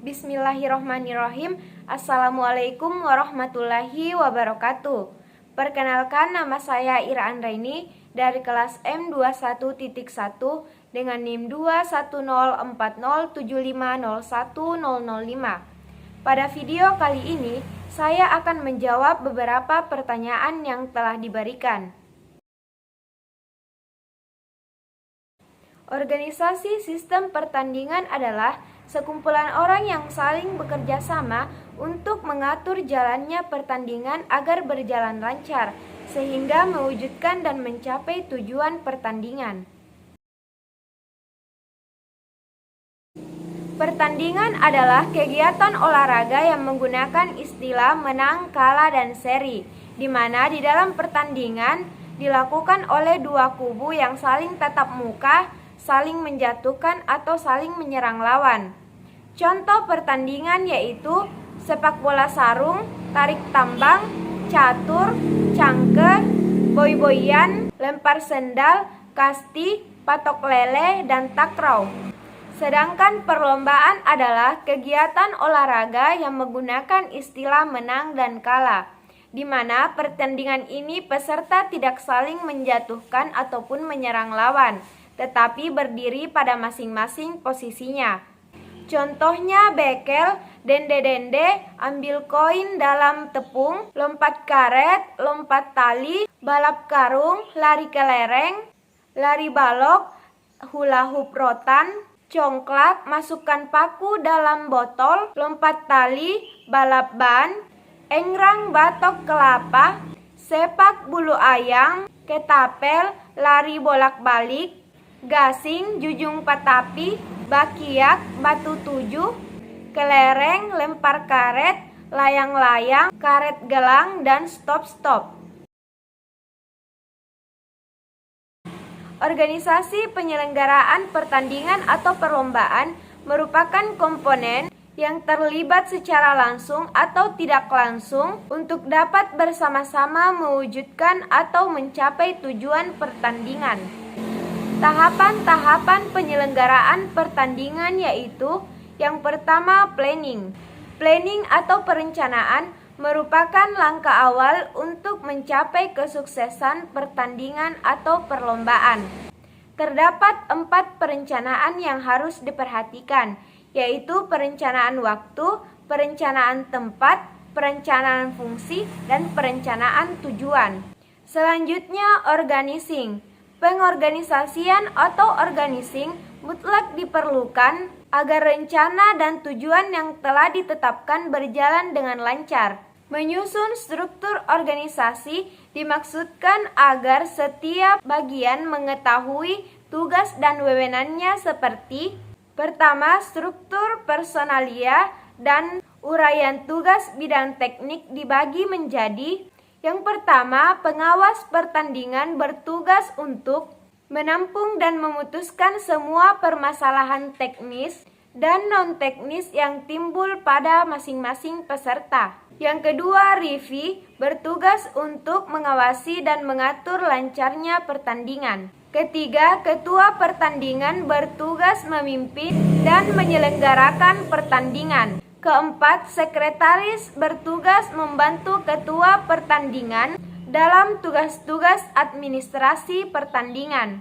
Bismillahirrohmanirrohim. Assalamualaikum warahmatullahi wabarakatuh. Perkenalkan, nama saya Ira Andraini dari kelas M21.1 dengan NIM 2104075010005. Pada video kali ini, saya akan menjawab beberapa pertanyaan yang telah diberikan. Organisasi sistem pertandingan adalah sekumpulan orang yang saling bekerja sama untuk mengatur jalannya pertandingan agar berjalan lancar, sehingga mewujudkan dan mencapai tujuan pertandingan. Pertandingan adalah kegiatan olahraga yang menggunakan istilah menang, kalah, dan seri, di mana di dalam pertandingan dilakukan oleh dua kubu yang saling tatap muka, saling menjatuhkan atau saling menyerang lawan. Contoh pertandingan yaitu sepak bola sarung, tarik tambang, catur, cangke, boy-boyan, lempar sendal, kasti, patok lele, dan takraw. Sedangkan perlombaan adalah kegiatan olahraga yang menggunakan istilah menang dan kalah, di mana pertandingan ini peserta tidak saling menjatuhkan ataupun menyerang lawan, tetapi berdiri pada masing-masing posisinya. Contohnya bekel, dende-dende, ambil koin dalam tepung, lompat karet, lompat tali, balap karung, lari kelereng, lari balok, hula hoop rotan, congklak, masukkan paku dalam botol, lompat tali, balap ban, engrang batok kelapa, sepak bulu ayam, ketapel, lari bolak-balik, gasing, jujung patapi, bakiak, batu tujuh, kelereng, lempar karet, layang-layang, karet gelang, dan stop-stop. Organisasi penyelenggaraan pertandingan atau perlombaan merupakan komponen yang terlibat secara langsung atau tidak langsung untuk dapat bersama-sama mewujudkan atau mencapai tujuan pertandingan. Tahapan-tahapan penyelenggaraan pertandingan yaitu yang pertama planning. Planning atau perencanaan merupakan langkah awal untuk mencapai kesuksesan pertandingan atau perlombaan. Terdapat 4 perencanaan yang harus diperhatikan, yaitu perencanaan waktu, perencanaan tempat, perencanaan fungsi, dan perencanaan tujuan. Selanjutnya, organizing. Pengorganisasian atau organizing mutlak diperlukan agar rencana dan tujuan yang telah ditetapkan berjalan dengan lancar. Menyusun struktur organisasi dimaksudkan agar setiap bagian mengetahui tugas dan wewenangnya seperti: pertama, struktur personalia dan uraian tugas bidang teknik dibagi menjadi: yang pertama, pengawas pertandingan bertugas untuk menampung dan memutuskan semua permasalahan teknis dan non-teknis yang timbul pada masing-masing peserta. Yang kedua, referee bertugas untuk mengawasi dan mengatur lancarnya pertandingan. Ketiga, ketua pertandingan bertugas memimpin dan menyelenggarakan pertandingan. Keempat, sekretaris bertugas membantu ketua pertandingan dalam tugas-tugas administrasi pertandingan.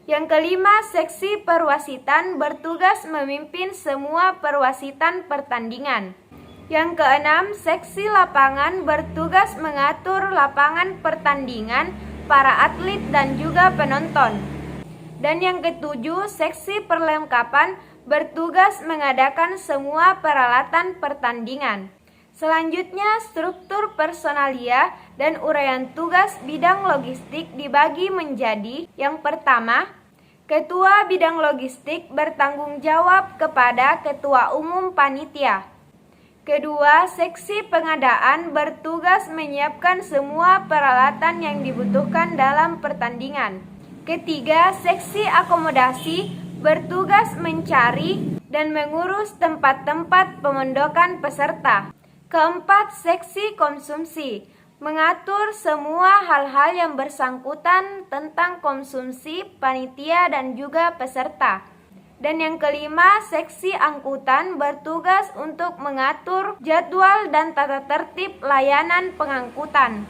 Yang kelima, seksi perwasitan bertugas memimpin semua perwasitan pertandingan. Yang keenam, seksi lapangan bertugas mengatur lapangan pertandingan, para atlet dan juga penonton. Dan yang ketujuh, seksi perlengkapan bertugas mengadakan semua peralatan pertandingan. Selanjutnya, struktur personalia dan uraian tugas bidang logistik dibagi menjadi: yang pertama, ketua bidang logistik bertanggung jawab kepada ketua umum panitia. Kedua, seksi pengadaan bertugas menyiapkan semua peralatan yang dibutuhkan dalam pertandingan. Ketiga, seksi akomodasi bertugas mencari dan mengurus tempat-tempat pemondokan peserta. Keempat, seksi konsumsi mengatur semua hal-hal yang bersangkutan tentang konsumsi panitia dan juga peserta. Dan yang kelima, seksi angkutan bertugas untuk mengatur jadwal dan tata tertib layanan pengangkutan.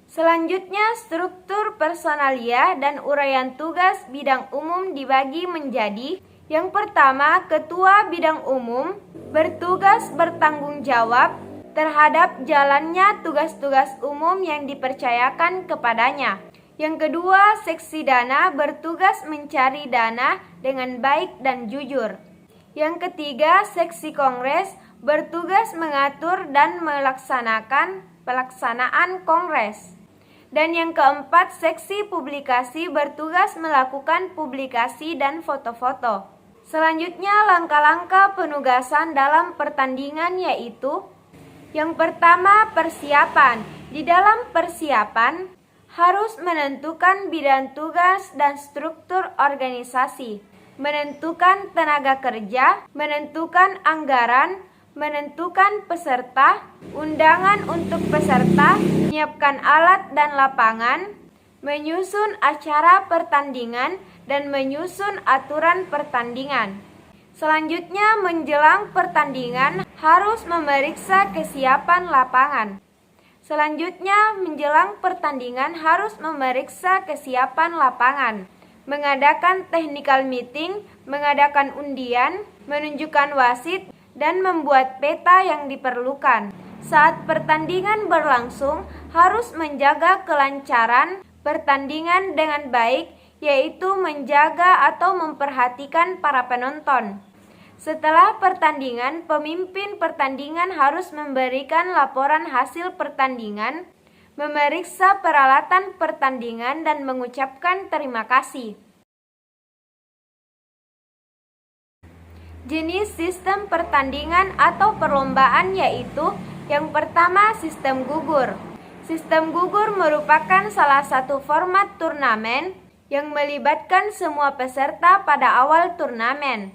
Selanjutnya, struktur personalia dan uraian tugas bidang umum dibagi menjadi: yang pertama, ketua bidang umum bertugas bertanggung jawab terhadap jalannya tugas-tugas umum yang dipercayakan kepadanya. Yang kedua, seksi dana bertugas mencari dana dengan baik dan jujur. Yang ketiga, seksi kongres bertugas mengatur dan melaksanakan pelaksanaan kongres. Dan yang keempat, seksi publikasi bertugas melakukan publikasi dan foto-foto. Selanjutnya, langkah-langkah penugasan dalam pertandingan yaitu: yang pertama, persiapan. Di dalam persiapan harus menentukan bidang tugas dan struktur organisasi, menentukan tenaga kerja, menentukan anggaran, menentukan peserta, undangan untuk peserta, menyiapkan alat dan lapangan, menyusun acara pertandingan, dan menyusun aturan pertandingan. Selanjutnya, menjelang pertandingan harus memeriksa kesiapan lapangan. Selanjutnya, menjelang pertandingan harus memeriksa kesiapan lapangan, mengadakan technical meeting, mengadakan undian, menunjukkan wasit, dan membuat peta yang diperlukan. Saat pertandingan berlangsung, harus menjaga kelancaran pertandingan dengan baik, yaitu menjaga atau memperhatikan para penonton. Setelah pertandingan, pemimpin pertandingan harus memberikan laporan hasil pertandingan, memeriksa peralatan pertandingan, dan mengucapkan terima kasih. Jenis sistem pertandingan atau perlombaan yaitu: yang pertama, sistem gugur. Sistem gugur merupakan salah satu format turnamen yang melibatkan semua peserta pada awal turnamen.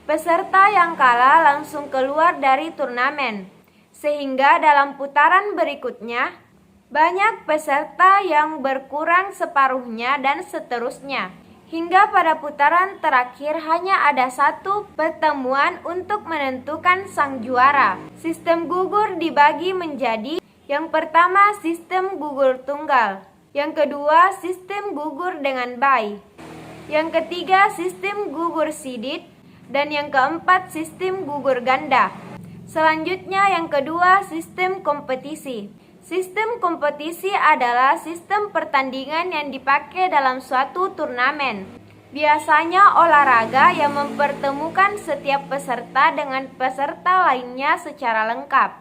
Peserta yang kalah langsung keluar dari turnamen, sehingga dalam putaran berikutnya banyak peserta yang berkurang separuhnya dan seterusnya. Hingga pada putaran terakhir hanya ada satu pertemuan untuk menentukan sang juara. Sistem gugur dibagi menjadi: yang pertama, sistem gugur tunggal. Yang kedua, sistem gugur dengan bye. Yang ketiga, sistem gugur sidit. Dan yang keempat, sistem gugur ganda. Selanjutnya, yang kedua, sistem kompetisi. Sistem kompetisi adalah sistem pertandingan yang dipakai dalam suatu turnamen. Biasanya olahraga yang mempertemukan setiap peserta dengan peserta lainnya secara lengkap.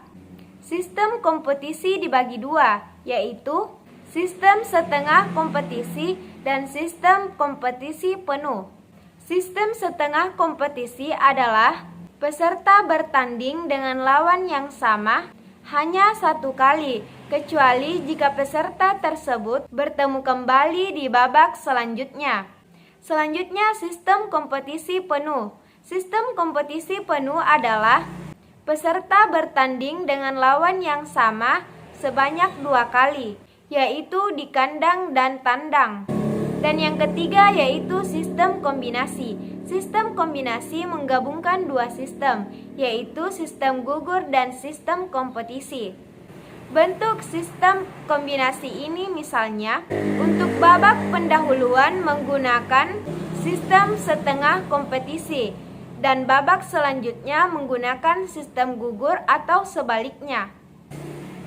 Sistem kompetisi dibagi dua, yaitu sistem setengah kompetisi dan sistem kompetisi penuh. Sistem setengah kompetisi adalah peserta bertanding dengan lawan yang sama hanya satu kali, kecuali jika peserta tersebut bertemu kembali di babak selanjutnya. Selanjutnya, sistem kompetisi penuh. Sistem kompetisi penuh adalah peserta bertanding dengan lawan yang sama sebanyak 2 kali, yaitu di kandang dan tandang. Dan yang ketiga yaitu sistem kombinasi. Sistem kombinasi menggabungkan 2 sistem, yaitu sistem gugur dan sistem kompetisi. Bentuk sistem kombinasi ini misalnya, untuk babak pendahuluan menggunakan sistem setengah kompetisi, dan babak selanjutnya menggunakan sistem gugur atau sebaliknya.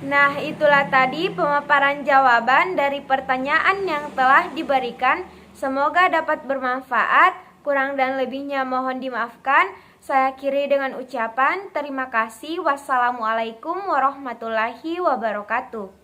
Nah, itulah tadi pemaparan jawaban dari pertanyaan yang telah diberikan. Semoga dapat bermanfaat. Kurang dan lebihnya mohon dimaafkan. Saya akhiri dengan ucapan terima kasih. Wassalamualaikum warahmatullahi wabarakatuh.